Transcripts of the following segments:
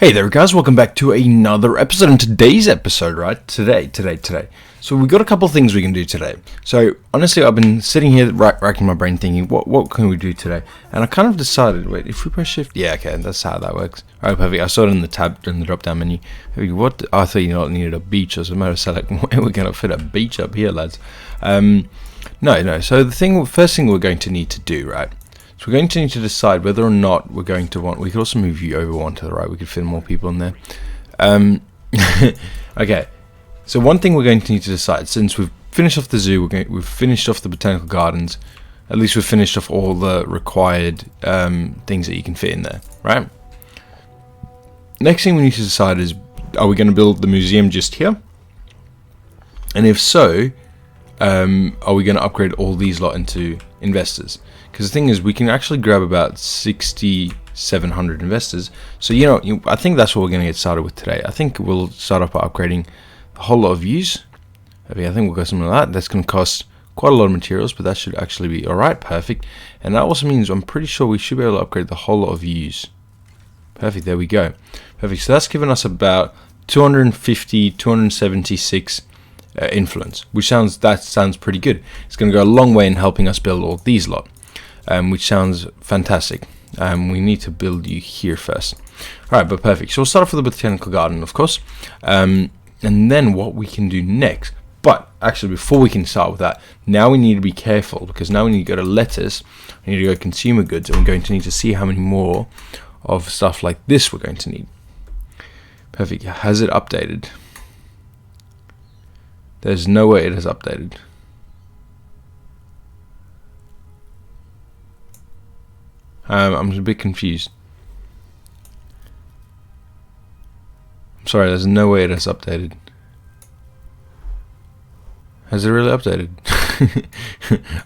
Hey there guys, welcome back to another episode. In today's episode, right, today. So we got a couple of things we can do today. So honestly, I've been sitting here racking my brain thinking, what can we do today? And I kind of decided, wait, if we press shift, yeah, okay, that's how that works. Alright, perfect. I saw it in the tab, in the drop down menu. What? I thought you needed a beach, or as a matter of fact, like, where we're going to fit a beach up here, lads. No. So first thing we're going to need to do, right? So we're going to need to decide whether or not we're going to want. We could also move you over one to the right. We could fit more people in there. Okay. So one thing we're going to need to decide, since we've finished off the zoo, we've finished off the botanical gardens. At least we've finished off all the required things that you can fit in there, right? Next thing we need to decide is, are we going to build the museum just here? And if so, are we going to upgrade all these lot into investors? Because the thing is, we can actually grab about 6,700 investors. So, I think that's what we're going to get started with today. I think we'll start off by upgrading a whole lot of views. I think we'll go something like that. That's going to cost quite a lot of materials, but that should actually be alright, perfect. And that also means I'm pretty sure we should be able to upgrade the whole lot of views. Perfect, there we go. Perfect, so that's given us about 276 influence, which sounds pretty good. It's going to go a long way in helping us build all these lot. Which sounds fantastic. We need to build you here first. Alright, but perfect. So we'll start off with the botanical garden, of course. And then what we can do next. But actually, before we can start with that, now we need to be careful, because now we need to go to lettuce, we need to go to consumer goods, and we're going to need to see how many more of stuff like this we're going to need. Perfect. Has it updated? There's no way it has updated. I'm a bit confused. I'm sorry, there's no way it has updated. Has it really updated?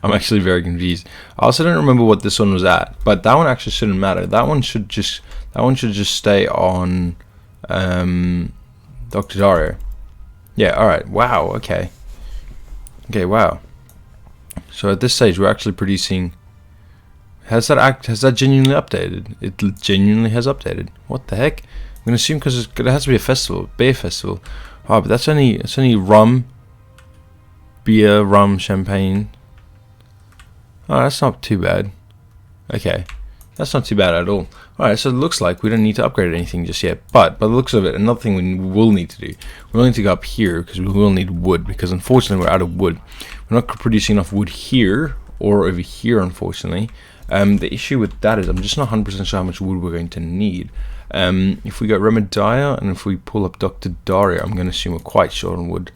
I'm actually very confused. I also don't remember what this one was at, but that one actually shouldn't matter. That one should just stay on Dr. Dario. Yeah, alright. Wow, okay. Okay, wow. So at this stage we're actually producing. Has that genuinely updated? It genuinely has updated. What the heck? I'm gonna assume because it has to be a festival, beer festival. Oh, but that's only rum, beer, rum, champagne. Oh, that's not too bad. Okay, that's not too bad at all. Alright, so it looks like we don't need to upgrade anything just yet. But by the looks of it, another thing we will need to do, we'll need to go up here because we will need wood. Because unfortunately, we're out of wood. We're not producing enough wood here or over here, unfortunately. The issue with that is I'm just not 100% sure how much wood we're going to need. If we go Remediah and if we pull up Dr. Dario, I'm going to assume we're quite short on wood.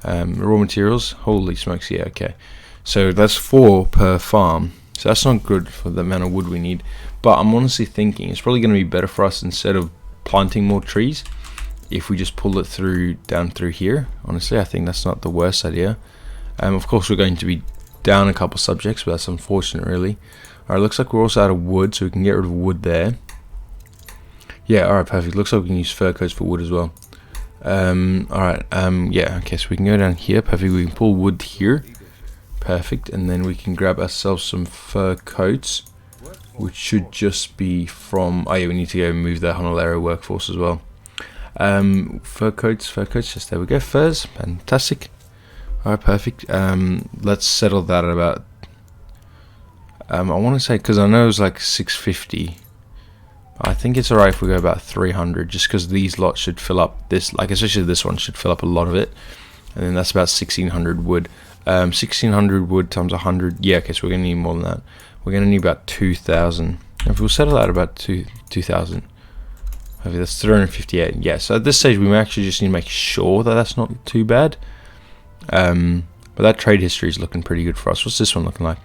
Raw materials, holy smokes, yeah, okay. So that's 4 per farm. So that's not good for the amount of wood we need. But I'm honestly thinking it's probably going to be better for us, instead of planting more trees, if we just pull it down through here. Honestly, I think that's not the worst idea. Of course, we're going to be down a couple subjects, but that's unfortunate, really. Alright, looks like we're also out of wood, so we can get rid of wood there. Yeah, alright, perfect. Looks like we can use fur coats for wood as well. Alright, yeah, okay, so we can go down here. Perfect, we can pull wood here. Perfect, and then we can grab ourselves some fur coats, which should just be from. Oh yeah, we need to go move the Honolulu workforce as well. Fur coats, just there we go. Furs, fantastic. Alright, perfect. Let's settle that at about. I want to say, because I know it was like 650. I think it's alright if we go about 300, just because these lots should fill up this, like especially this one should fill up a lot of it. And then that's about 1600 wood. 1600 wood times 100. Yeah, okay, so we're going to need more than that. We're going to need about 2000. If we'll settle out about 2000. Okay, that's 358. Yeah, so at this stage we may actually just need to make sure that that's not too bad. But that trade history is looking pretty good for us. What's this one looking like?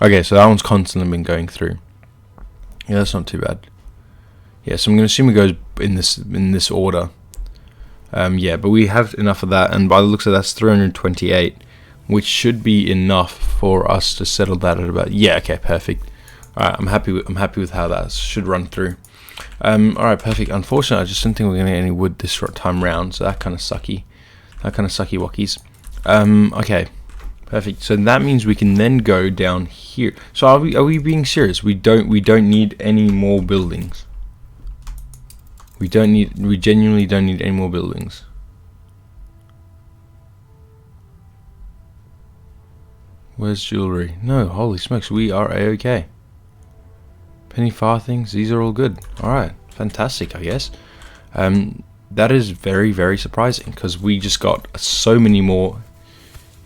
Okay, so that one's constantly been going through. Yeah, that's not too bad. Yeah, so I'm going to assume it goes in this order. Yeah, but we have enough of that, and by the looks of that's 328, which should be enough for us to settle that at about. Yeah, okay, perfect. All right, I'm happy with how that should run through. All right, perfect. Unfortunately, I just didn't think we were going to get any wood this time round, so that kind of sucky. Wockies. Okay. Perfect. So that means we can then go down here. So are we being serious? We don't need any more buildings. We genuinely don't need any more buildings. Where's jewelry? No, holy smokes, we are a-okay. Penny farthings, these are all good. Alright, fantastic, I guess. That is very, very surprising, because we just got so many more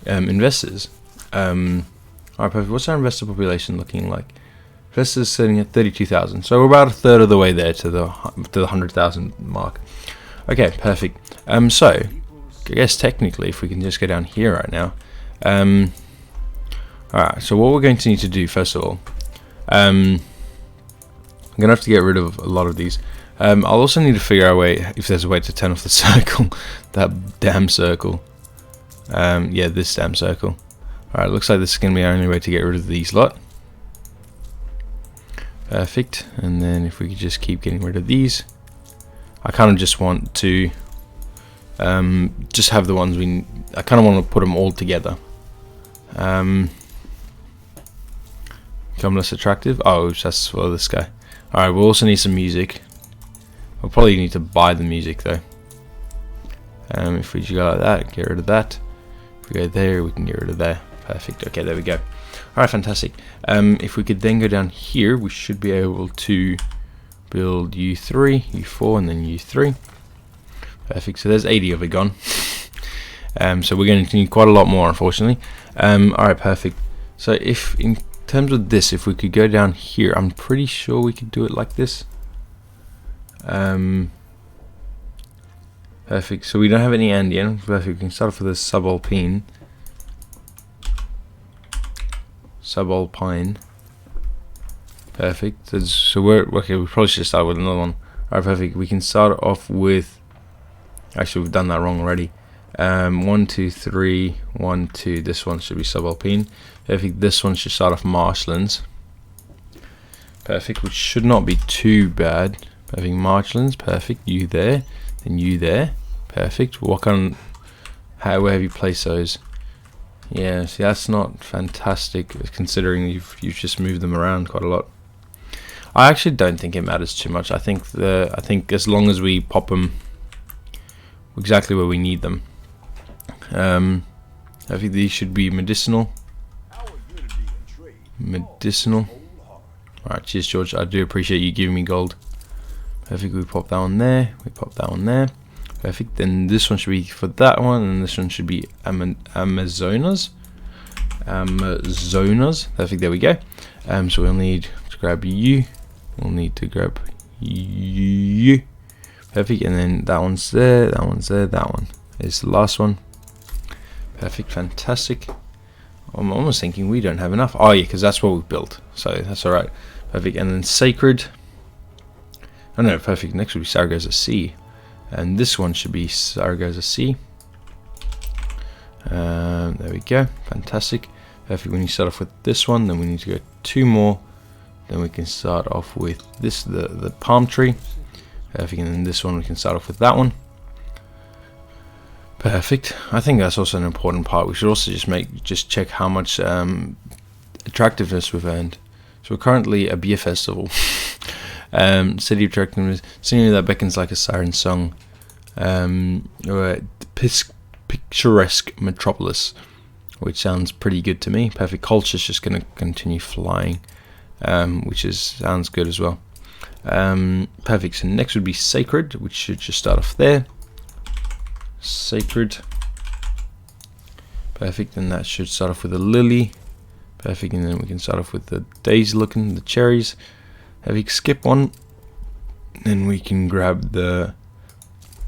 investors. Alright, perfect. What's our investor population looking like? Investors sitting at 32,000, so we're about a third of the way there to the 100,000 mark. Okay, perfect. So I guess technically, if we can just go down here right now. Alright, so what we're going to need to do first of all, I'm gonna have to get rid of a lot of these. I'll also need to figure out a way, if there's a way to turn off the circle, that damn circle. Yeah, this damn circle. Alright, looks like this is gonna be our only way to get rid of these lot. Perfect. And then if we could just keep getting rid of these, I kind of just want to just have the ones I kind of want to put them all together. Become less attractive. Oh, that's for this guy. Alright, we'll also need some music. We'll probably need to buy the music though. If we just go like that, get rid of that. If we go there, we can get rid of there. Perfect. Okay, there we go. Alright, fantastic. If we could then go down here, we should be able to build U3, U4, and then U3. Perfect. So there's 80 of it gone. So we're going to need quite a lot more, unfortunately. Alright, perfect. So if in terms of this, if we could go down here, I'm pretty sure we could do it like this. Perfect. So we don't have any Andean. Perfect. We can start off with a subalpine. Subalpine. Perfect. So we're okay. We probably should start with another one. Alright, perfect. We can start off with. Actually, we've done that wrong already. 1, 2, 3, 1, 2. This one should be subalpine. Perfect. This one should start off marshlands. Perfect. Which should not be too bad. Perfect. Marshlands. Perfect. You there. Then you there. Perfect. What on? Where have you placed those? Yeah. See, that's not fantastic considering you've just moved them around quite a lot. I actually don't think it matters too much. I think as long as we pop them exactly where we need them. I think these should be medicinal. Medicinal. Alright, cheers George, I do appreciate you giving me gold. Perfect, we pop that one there, we pop that one there. Perfect, then this one should be for that one, and this one should be Amazonas. Amazonas, perfect, there we go. So we'll need to grab you, we'll need to grab you. Perfect, and then that one's there, that one's there, that one is the last one. Perfect, fantastic. I'm almost thinking we don't have enough. Oh yeah, because that's what we've built, so that's alright. Perfect, and then sacred. Oh no, perfect, next would be Saragossa C. And this one should be Saragossa C. There we go, fantastic. Perfect, when you start off with this one, then we need to go 2 more. Then we can start off with this, the palm tree. Perfect, and then this one we can start off with that one. Perfect. I think that's also an important part. We should also just check how much attractiveness we've earned. So we're currently a beer festival. City of attractiveness, scenery that beckons like a siren song. Or a picturesque metropolis, which sounds pretty good to me. Perfect. Culture's just going to continue flying, which sounds good as well. Perfect. So next would be sacred, which should just start off there. Sacred. Perfect, and that should start off with a lily. Perfect, and then we can start off with the daisy looking, the cherries. Perfect, skip one. Then we can grab the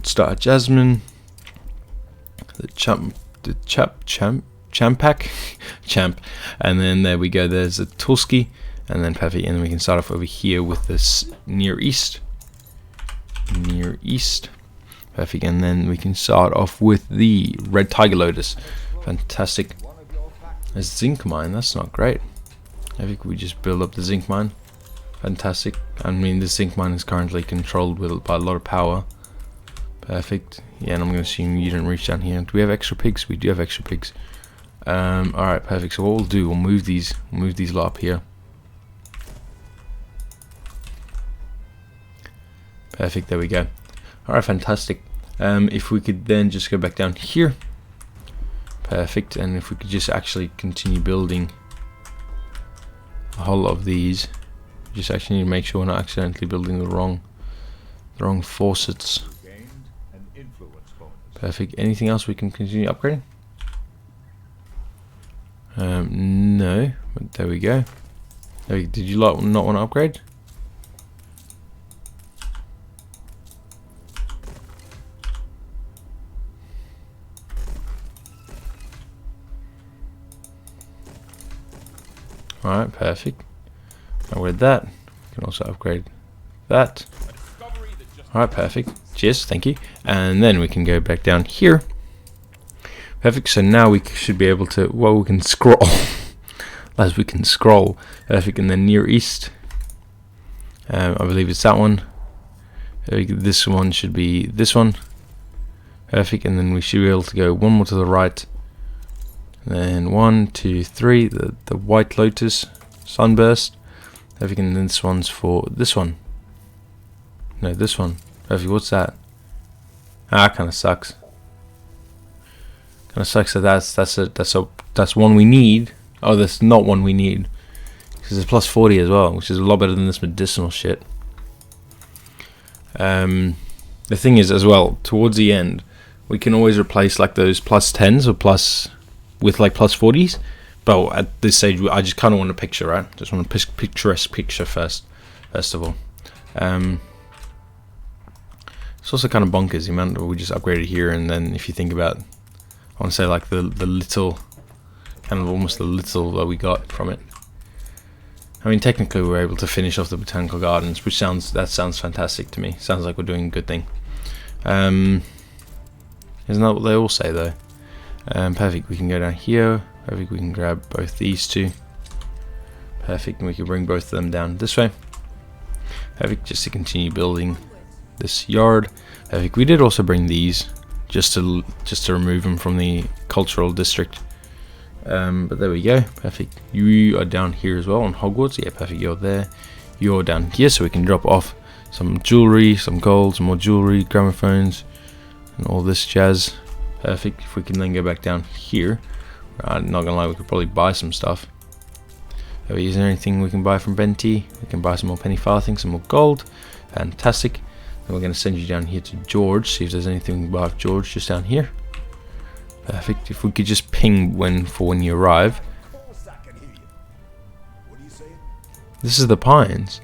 star jasmine, the champak, and then there we go, there's a tulsi, and then perfect, and then we can start off over here with this near east. Perfect, and then we can start off with the red tiger lotus. Fantastic. There's zinc mine, that's not great. I think we just build up the zinc mine. Fantastic. I mean, the zinc mine is currently controlled by a lot of power. Perfect. Yeah, and I'm going to assume you didn't reach down here. Do we have extra pigs? We do have extra pigs. Alright, perfect. So what we'll do, we'll move these lot up here. Perfect, there we go. Alright, fantastic. If we could then just go back down here. Perfect. And if we could just actually continue building a whole lot of these. Just actually need to make sure we're not accidentally building the wrong faucets. Perfect. Anything else we can continue upgrading? No. But there we go. Did you not want to upgrade? Alright, perfect. Upgrade that. We can also upgrade that. Alright, perfect. Cheers, thank you. And then we can go back down here. Perfect, so now we should be able to, well, we can scroll. As we can scroll. Perfect, and then Near East. I believe it's that one. This one should be this one. Perfect, and then we should be able to go one more to the right. And then 1, 2, 3, the White Lotus Sunburst. Perfect, and then this one's for this one. No, this one. Perfect, what's that? Kind of sucks. Kind of sucks that that's one we need. Oh, that's not one we need, because it's plus 40 as well, which is a lot better than this medicinal shit. The thing is, as well, towards the end, we can always replace like those plus 10s or plus with like plus 40s. But at this stage, I just kind of want a picture, right? Just want a picturesque picture first of all. It's also kind of bonkers the amount that we just upgraded here, and then if you think about, I want to say like the little, kind of almost the little that we got from it. I mean, technically we were able to finish off the botanical gardens, which sounds fantastic to me. Sounds like we're doing a good thing. Isn't that what they all say though? Perfect. We can go down here. Perfect. We can grab both these two. Perfect. And we can bring both of them down this way. Perfect. Just to continue building this yard. Perfect. We did also bring these just to remove them from the cultural district. But there we go. Perfect. You are down here as well on Hogwarts. Yeah, perfect. You're there. You're down here, so we can drop off some jewelry, some gold, some more jewelry, gramophones, and all this jazz. Perfect. If we can then go back down here, I'm not gonna lie, we could probably buy some stuff. Is there anything we can buy from Benty? We can buy some more penny farthing, some more gold. Fantastic. Then we're gonna send you down here to George. See if there's anything we can buy of George just down here. Perfect. If we could just ping when you arrive. This is the Pines.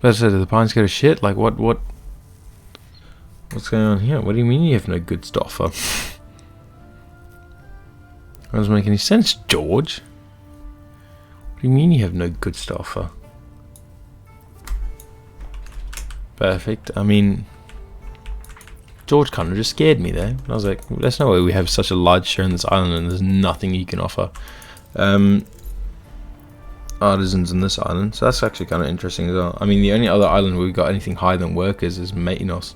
But so did the Pines go to shit? Like what's going on here? What do you mean you have no good stuff? That doesn't make any sense, George. What do you mean you have no good stuff? Perfect. I mean, George kind of just scared me there. I was like, there's no way we have such a large share in this island and there's nothing you can offer artisans in this island. So that's actually kind of interesting as well. I mean, the only other island where we've got anything higher than workers is Maitinos.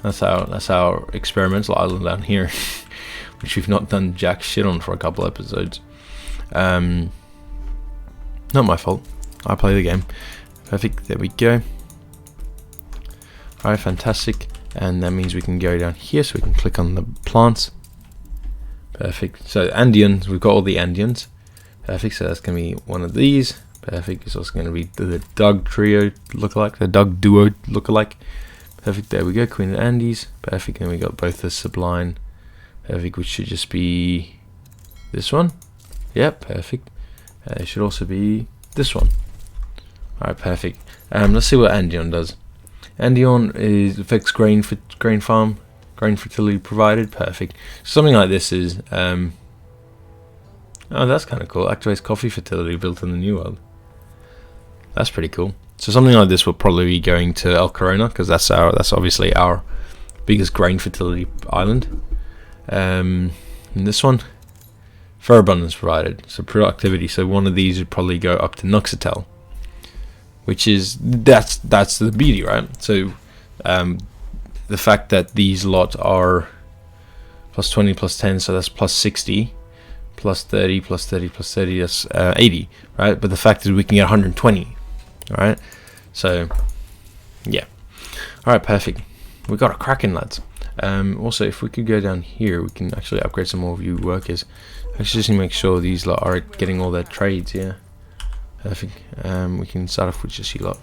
That's our experimental island down here, which we've not done jack shit on for a couple episodes. Not my fault. I play the game. Perfect. There we go. Alright, fantastic. And that means we can go down here, so we can click on the plants. Perfect. So Andeans, we've got all the Andeans. Perfect. So that's going to be one of these. Perfect. It's also going to be the Doug trio lookalike, the Doug duo lookalike. Perfect. There we go. Queen of the Andes. Perfect. And we got both the Sublime. Perfect. Which should just be this one. Yep. Perfect. It should also be this one. Alright. Perfect. Let's see what Andeon does. Andeon affects grain farm, grain fertility provided. Perfect. Something like this is oh, that's kind of cool. Activates coffee fertility built in the New World. That's pretty cool. So something like this will probably be going to El Corona, because that's obviously our biggest grain fertility island. And this one, fur abundance provided, so productivity. So one of these would probably go up to Nuxatel, which is that's the beauty, right? So the fact that these lot are plus 20 plus 10, so that's plus 60, plus 30 plus 30 plus 30, that's 80, right? But the fact is we can get 120, right? So yeah. Alright, perfect. We got a cracking, lads. Also, if we could go down here, we can actually upgrade some more of you workers. Actually, just need to make sure these lot are getting all their trades. Yeah, perfect. We can start off with just you lot.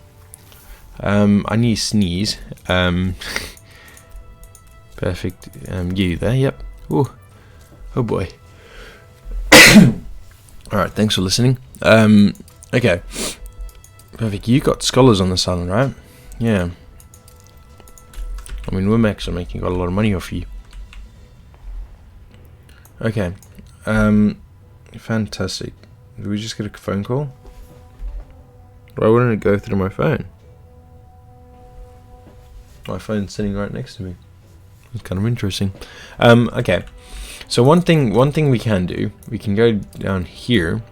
I need to sneeze. Perfect. You there? Yep. Ooh. Oh boy. Alright, thanks for listening. Okay. Perfect. You got scholars on this island, right? Yeah. I mean, we're actually making a lot of money off you. Okay. Fantastic. Did we just get a phone call? Why wouldn't it go through my phone? My phone's sitting right next to me. It's kind of interesting. Okay. So one thing we can do, we can go down here,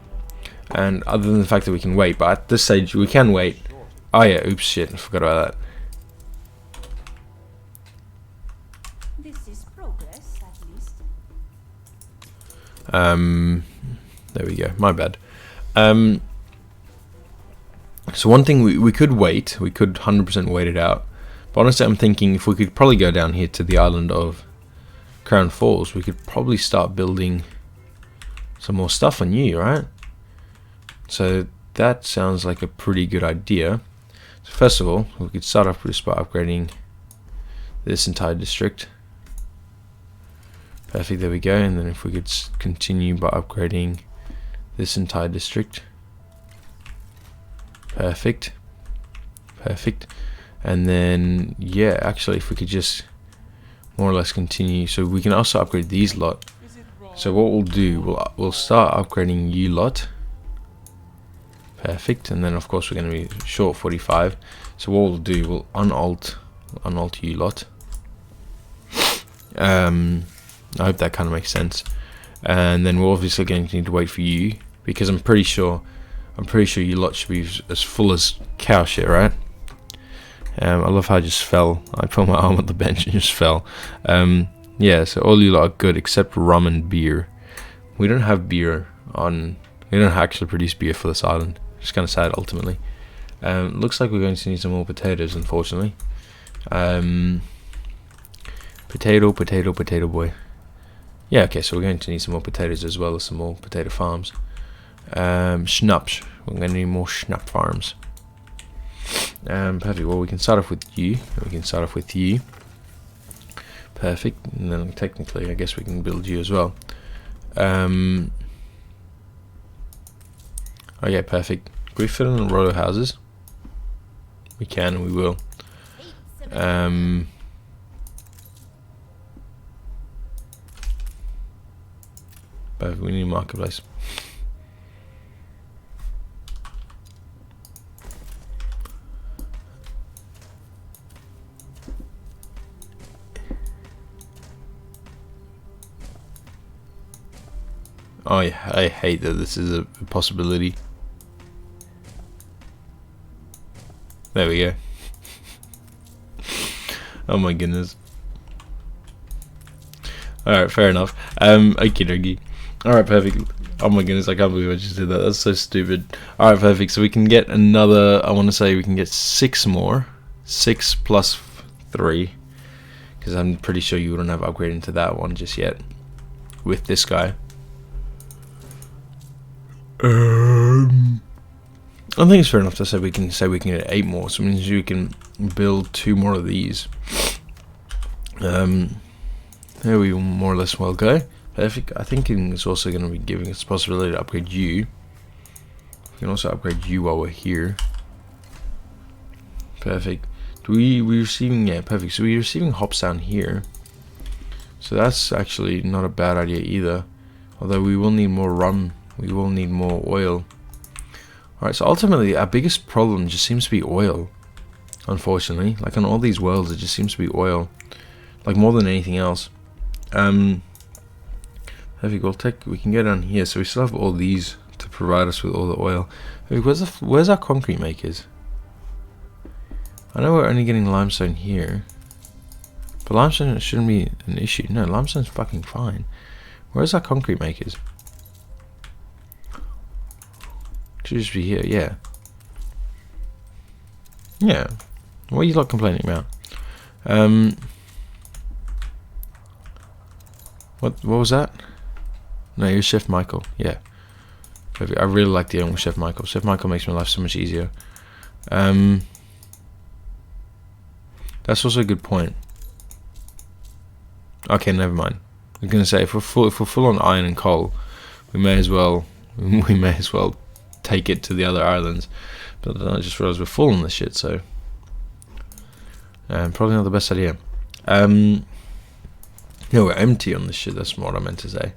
and other than the fact that we can wait, but at this stage we can wait. Oh yeah, oops, shit, I forgot about that. This is progress, at least. There we go, my bad. So one thing we could wait, we could 100% wait it out. But honestly, I'm thinking if we could probably go down here to the island of Crown Falls, we could probably start building some more stuff on you, right? So that sounds like a pretty good idea. So first of all, we could start off just by upgrading this entire district. Perfect, there we go. And then if we could continue by upgrading this entire district. Perfect. Perfect. And then, yeah, actually, if we could just more or less continue. So we can also upgrade these lot. So what we'll do, we'll start upgrading you lot. Perfect. And then, of course, we're going to be short 45. So what we'll do, we'll unalt you lot. I hope that kind of makes sense. And then we're obviously going to need to wait for you, because I'm pretty sure you lot should be as full as cow shit, right? I love how I just fell. I put my arm on the bench and just fell. Yeah, so all you lot are good except rum and beer. We don't have beer on. We don't actually produce beer for this island. It's kind of sad, ultimately. Looks like we're going to need some more potatoes, unfortunately. Potato boy. Yeah, okay, so we're going to need some more potatoes as well as some more potato farms. Schnapps. We're going to need more schnapp farms. Perfect. Well, we can start off with you. Perfect. And then technically, I guess we can build you as well. Oh yeah, perfect. Can we fit in the row houses? We can and we will. Perfect. We need a marketplace. Oh yeah, I hate that this is a possibility. There we go. Oh my goodness. Alright, fair enough. Okie dokie. Alright, perfect. Oh my goodness, I can't believe I just did that. That's so stupid. Alright, perfect. So we can get another, I want to say we can get 6 more. 6 plus 3. Because I'm pretty sure you wouldn't have upgraded into that one just yet. With this guy. I think it's fair enough to say we can get 8 more, so it means you can build 2 more of these. There we more or less well go. Perfect. I think it's also going to be giving us the possibility to upgrade you. We can also upgrade you while we're here. Perfect. We're receiving, yeah, perfect. So we're receiving hops down here. So that's actually not a bad idea either. Although we will need more rum. We will need more oil. Alright, so ultimately our biggest problem just seems to be oil. Unfortunately. Like on all these worlds it just seems to be oil. Like more than anything else. We can go down here. So we still have all these to provide us with all the oil. Where's our concrete makers? I know we're only getting limestone here. But limestone shouldn't be an issue. No, limestone's fucking fine. Where's our concrete makers? Should just be here, yeah. Yeah. What are you lot complaining about? What was that? No, you're Chef Michael. Yeah. Perfect. I really like dealing with Chef Michael. Chef Michael makes my life so much easier. That's also a good point. Okay, never mind. I was gonna say if we're full on iron and coal, we may as well take it to the other islands. But I just realised we're full on this shit, so probably not the best idea. No, we're empty on this shit. That's what I meant to say.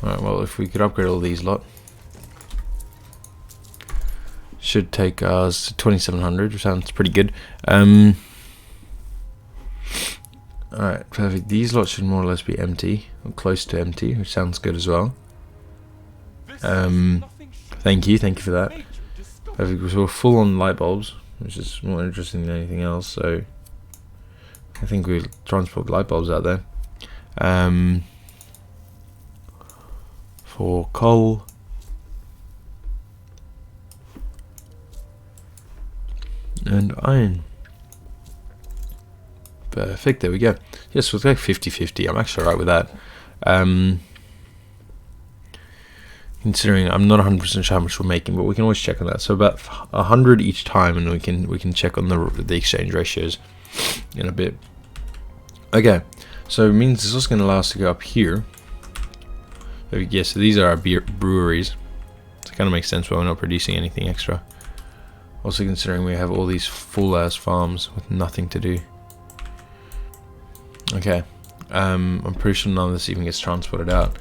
Alright, well, if we could upgrade all these lot, should take us to 2700, which sounds pretty good. Alright, perfect. These lots should more or less be empty, or close to empty, which sounds good as well. Thank you for that. Perfect. So we're full on light bulbs, which is more interesting than anything else. So I think we'll transport light bulbs out there. For coal. And iron. Perfect, there we go. Yes, we'll go 50-50. I'm actually alright with that. Considering I'm not 100% sure how much we're making, but we can always check on that. So about 100 each time, and we can check on the exchange ratios in a bit. Okay, so it means this is going to allow us to go up here. Yeah, so these are our breweries. So it kind of makes sense why we're not producing anything extra. Also considering we have all these full ass farms with nothing to do. Okay, I'm pretty sure none of this even gets transported out.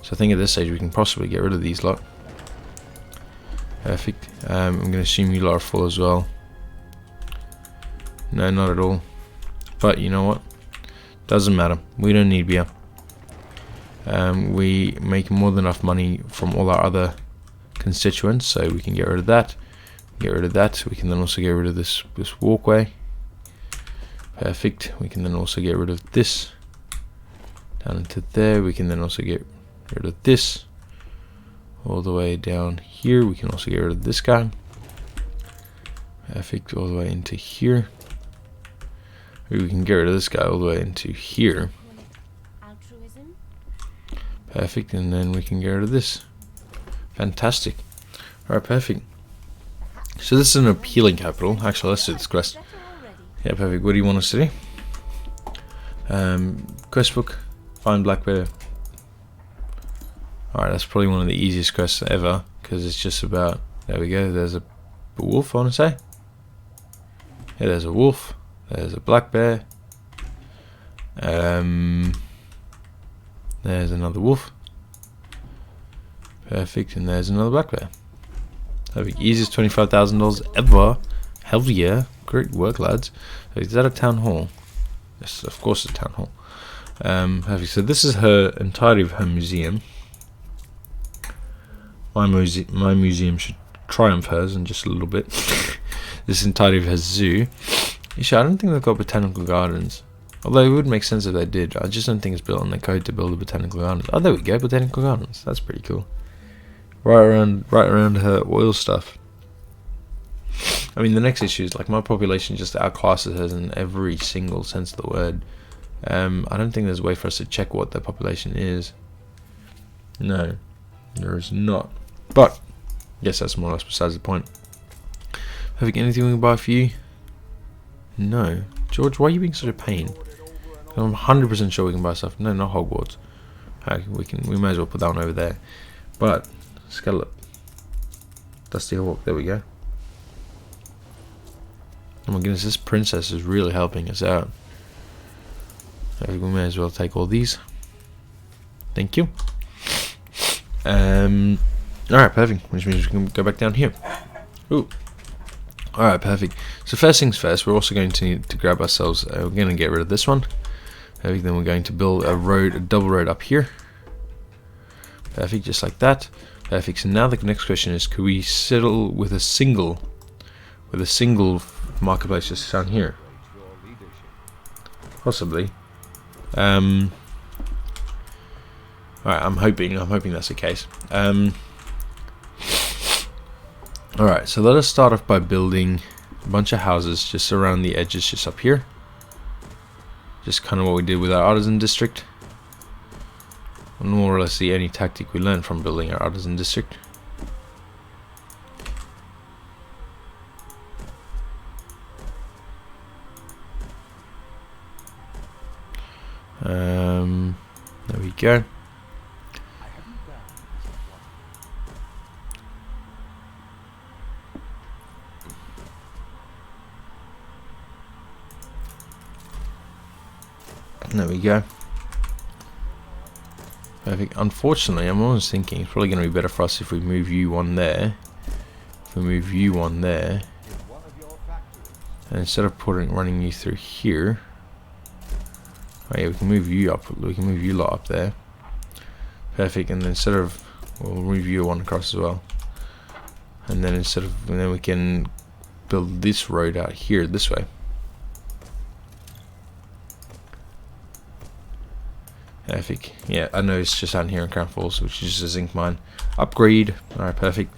So I think at this stage we can possibly get rid of these lot. Perfect. I'm going to assume you lot are full as well. No, not at all. But you know what? Doesn't matter. We don't need beer. We make more than enough money from all our other constituents, so we can get rid of that. Get rid of that. We can then also get rid of this walkway. Perfect. We can then also get rid of this down into there. We can then also get rid of this all the way down here. We can also get rid of this guy. Perfect. All the way into here. We can get rid of this guy all the way into here. Perfect. And then we can get rid of this. Fantastic. Alright, perfect. So this is an appealing capital. Actually, let's do this quest. Yeah, perfect. What do you want us to do? Quest book. Find black bear. Alright, that's probably one of the easiest quests ever, because it's just about, there we go, there's a wolf, I want to say. Yeah, there's a wolf, there's a black bear, there's another wolf, perfect, and there's another black bear. Perfect, easiest $25,000 ever, hell yeah, great work lads. Is that a town hall? Yes, of course it's a town hall. Perfect, so this is her entirety of her museum. My museum should triumph hers in just a little bit. This entirety of her zoo. Actually, I don't think they've got botanical gardens. Although it would make sense if they did. I just don't think it's built on the code to build a botanical gardens. Oh, there we go, botanical gardens. That's pretty cool. Right around her oil stuff. I mean, the next issue is like my population just outclasses hers in every single sense of the word. I don't think there's a way for us to check what their population is. No, there is not. But yes, that's more or less besides the point. Have we got anything we can buy for you? No. George, why are you being such a pain? I'm 100% sure we can buy stuff. No, not Hogwarts. We may as well put that one over there. But Skeleton, Dusty Hawk, there we go. Oh my goodness, this princess is really helping us out. We may as well take all these. Thank you. Alright, perfect. Which means we can go back down here. Ooh. Alright, perfect. So first things first, we're also going to need to grab ourselves, we're going to get rid of this one. Perfect, then we're going to build a road, a double road up here. Perfect, just like that. Perfect, so now the next question is, could we settle with a single marketplace just down here? Possibly. Alright, I'm hoping that's the case. Alright, so let us start off by building a bunch of houses just around the edges, just up here. Just kind of what we did with our artisan district. More or less the only tactic we learned from building our artisan district. There we go. There we go. Perfect. Unfortunately, I'm always thinking it's probably going to be better for us if we move you one there. If we move you one there, and instead of running you through here, oh yeah, we can move you up. We can move you lot up there. Perfect. And then instead of, we'll move you one across as well. And then then we can build this road out here this way. Perfect. Yeah, I know it's just out here in Crown Falls, which is a zinc mine. Upgrade. Alright, perfect.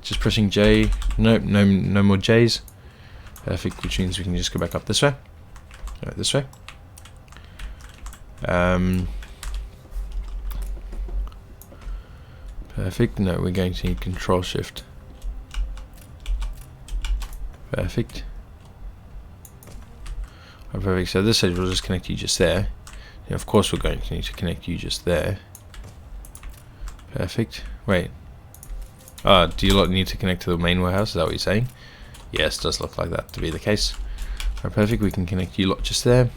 Just pressing J. Nope, no more J's. Perfect, which means we can just go back up this way. Alright, this way. Perfect. No, we're going to need Control Shift. Perfect. Alright, perfect. So this side we'll just connect you just there. Yeah, of course we're going to need to connect you just there. Perfect. Wait. Do you lot need to connect to the main warehouse? Is that what you're saying? Yes, does look like that to be the case. Alright, perfect. We can connect you lot just there.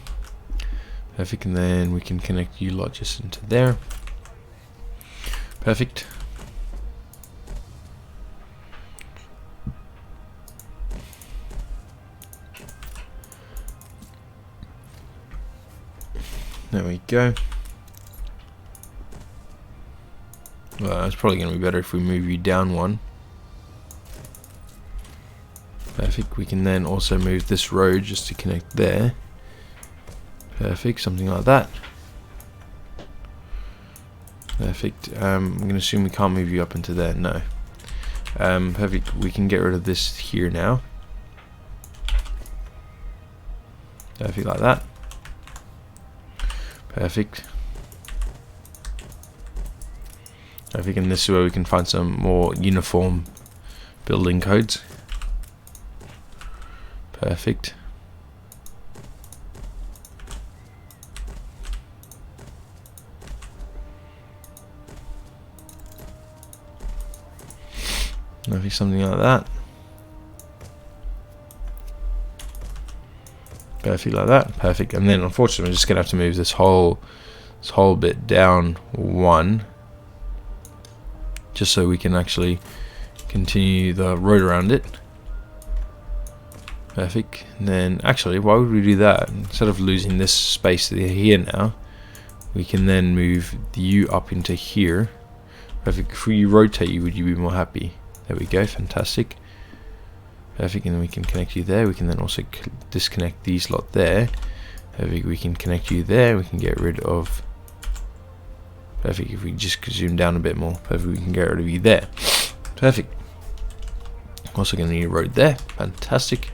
Perfect. And then we can connect you lot just into there. Perfect. There we go. Well, it's probably going to be better if we move you down one. Perfect. We can then also move this road just to connect there. Perfect. Something like that. Perfect. I'm going to assume we can't move you up into there. No. Perfect. We can get rid of this here now. Perfect, like that. Perfect. I think in this is where we can find some more uniform building codes. Perfect. Maybe something like that. Perfect, like that. Perfect. And then unfortunately we're just gonna have to move this whole bit down one, just so we can actually continue the road around it. Perfect. And then actually, why would we do that? Instead of losing this space here now, we can then move you up into here. Perfect. If we rotate you, would you be more happy? There we go. Fantastic. Perfect. And then we can connect you there. We can then also disconnect these lot there. Perfect. We can connect you there. We can get rid of. Perfect. If we just zoom down a bit more. Perfect. We can get rid of you there. Perfect. Also going to need a road there. Fantastic.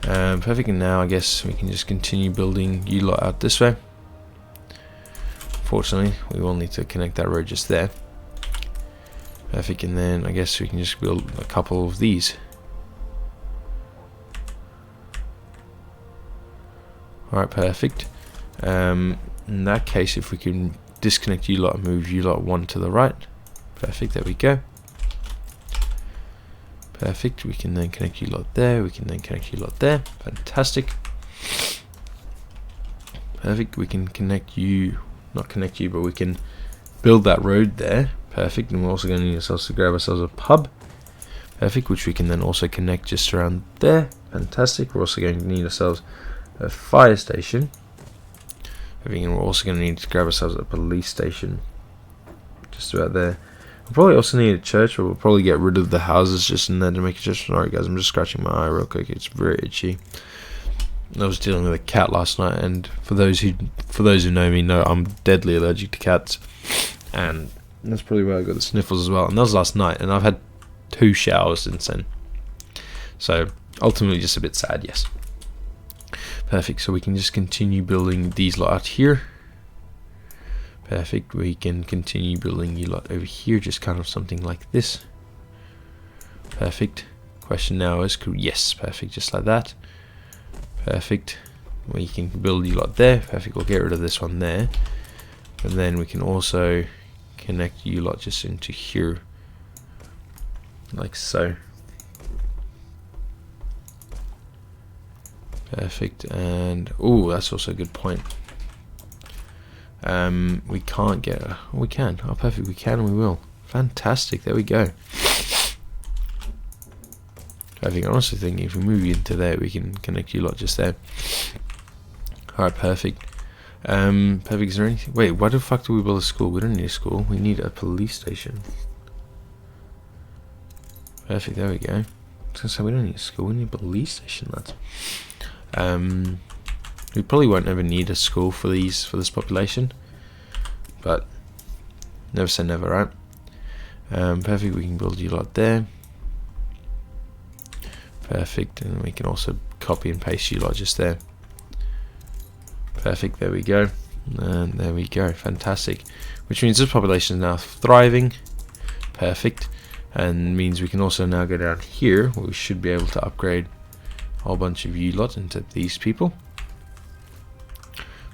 Perfect. And now I guess we can just continue building you lot out this way. Fortunately, we will need to connect that road just there. Perfect. And then I guess we can just build a couple of these. Alright, perfect. In that case, if we can disconnect you lot and move you lot one to the right. Perfect, there we go. Perfect, we can then connect you lot there, we can then connect you lot there. Fantastic. Perfect, we can connect you, not connect you, but we can build that road there. Perfect, and we're also going to need ourselves to grab ourselves a pub. Perfect, which we can then also connect just around there. Fantastic, we're also going to need ourselves a fire station. And we're also going to need to grab ourselves a police station just about there. We'll probably also need a church, but we'll probably get rid of the houses just in there to make a church. Alright guys, I'm just scratching my eye real quick, it's very itchy. I was dealing with a cat last night, and for those who know me, know I'm deadly allergic to cats, and that's probably why I got the sniffles as well. And that was last night, and I've had 2 showers since then. So ultimately, just a bit sad, yes. Perfect. So we can just continue building these lot out here. Perfect. We can continue building you lot over here, just kind of something like this. Perfect. Question now is, yes, perfect, just like that. Perfect. We can build you lot there. Perfect. We'll get rid of this one there, and then we can also connect you lot just into here, like so. Perfect. And oh, that's also a good point. We can't get. We can. Oh, perfect. We can, and we will. Fantastic. There we go. I think honestly thinking if we move you into there, we can connect you lot just there. Alright, perfect. Perfect. Is there anything? Wait, why the fuck do we build a school? We don't need a school. We need a police station. Perfect. There we go. I was gonna say we don't need a school. We need a police station. Lads. We probably won't ever need a school for this population, but never say never, right? Perfect. We can build you lot there. Perfect, and we can also copy and paste you lot just there. Perfect, there we go. And there we go, fantastic. Which means this population is now thriving. Perfect. And means we can also now go down here, where we should be able to upgrade a whole bunch of you lot into these people.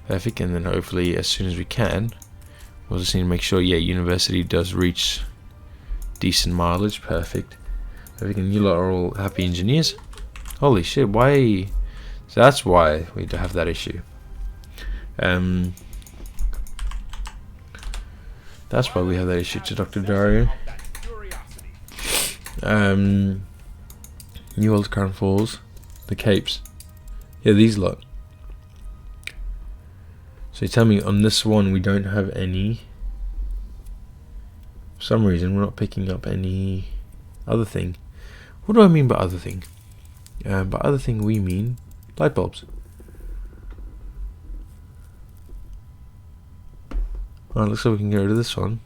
Perfect, and then hopefully as soon as we can, we'll just need to make sure, yeah, university does reach decent mileage. Perfect. Perfect, and you lot are all happy engineers. Holy shit, why? So that's why we have that issue. That's why we have that issue to Dr. Dario. New Old Crown Falls, the Capes. Yeah, these lot. So you tell me on this one we don't have any. For some reason we're not picking up any other thing. What do I mean by other thing? By other thing we mean light bulbs. Alright, looks like we can get rid of this one.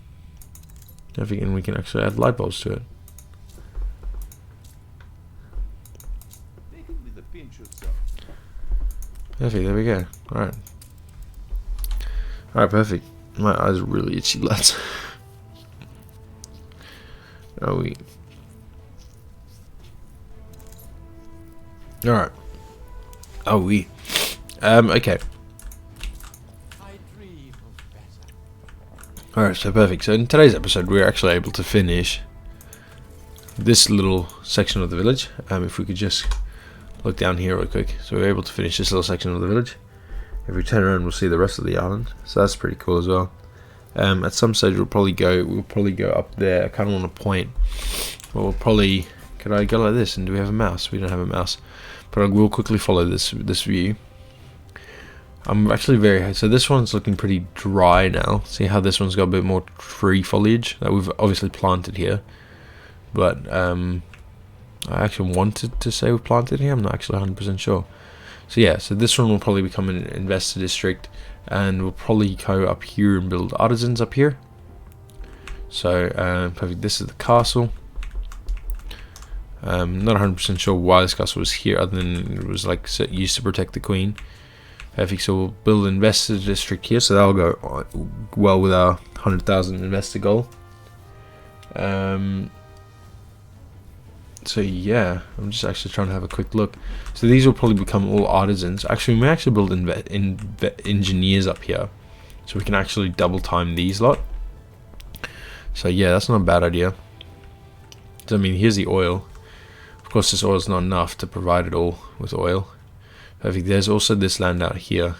And we can actually add light bulbs to it. Perfect, there we go. Alright. Alright, perfect. My eyes are really itchy, lads. Are we? Alright. Oh, we. Okay. Alright, so perfect. So in today's episode, we're actually able to finish this little section of the village. If we could just look down here real quick. So we're able to finish this little section of the village. If we turn around, we'll see the rest of the island. So that's pretty cool as well. At some stage, we'll probably go up there. I kind of want to point. Well, we'll probably. Could I go like this? And do we have a mouse? We don't have a mouse. But I will quickly follow this view. I'm actually very. So this one's looking pretty dry now. See how this one's got a bit more tree foliage that we've obviously planted here. But I actually wanted to say we planted here. I'm not actually 100% sure. So yeah, so this one will probably become an investor district, and we'll probably go up here and build artisans up here. So perfect. This is the castle. Not 100% sure why this castle was here, other than it was like used to protect the queen. Perfect. So we'll build an investor district here, so that'll go well with our 100,000 investor goal. So yeah, I'm just actually trying to have a quick look. So these will probably become all artisans. Actually, we may actually build engineers up here, so we can actually double time these lot. So yeah, that's not a bad idea. So I mean, here's the oil. Of course, this oil is not enough to provide it all with oil. Perfect. There's also this land out here,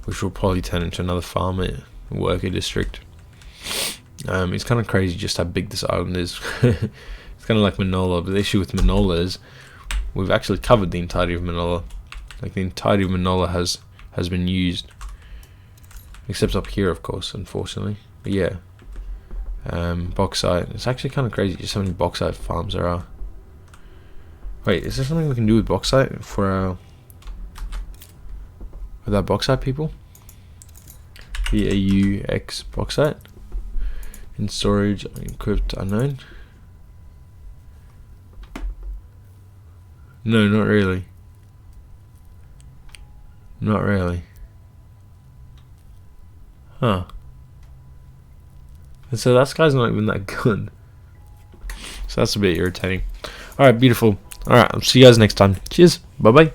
which will probably turn into another farmer worker district. It's kind of crazy just how big this island is. It's kind of like Manola, but the issue with Manola is we've actually covered the entirety of Manola. Like the entirety of Manola has been used, except up here, of course, unfortunately. But yeah, bauxite. It's actually kind of crazy just how many bauxite farms there are. Wait, is there something we can do with bauxite for our Are that bauxite people? BAUX bauxite. In storage, equipped, unknown. No, not really. Not really. Huh. And so that guy's not even that good. So that's a bit irritating. Alright, beautiful. Alright, I'll see you guys next time. Cheers. Bye bye.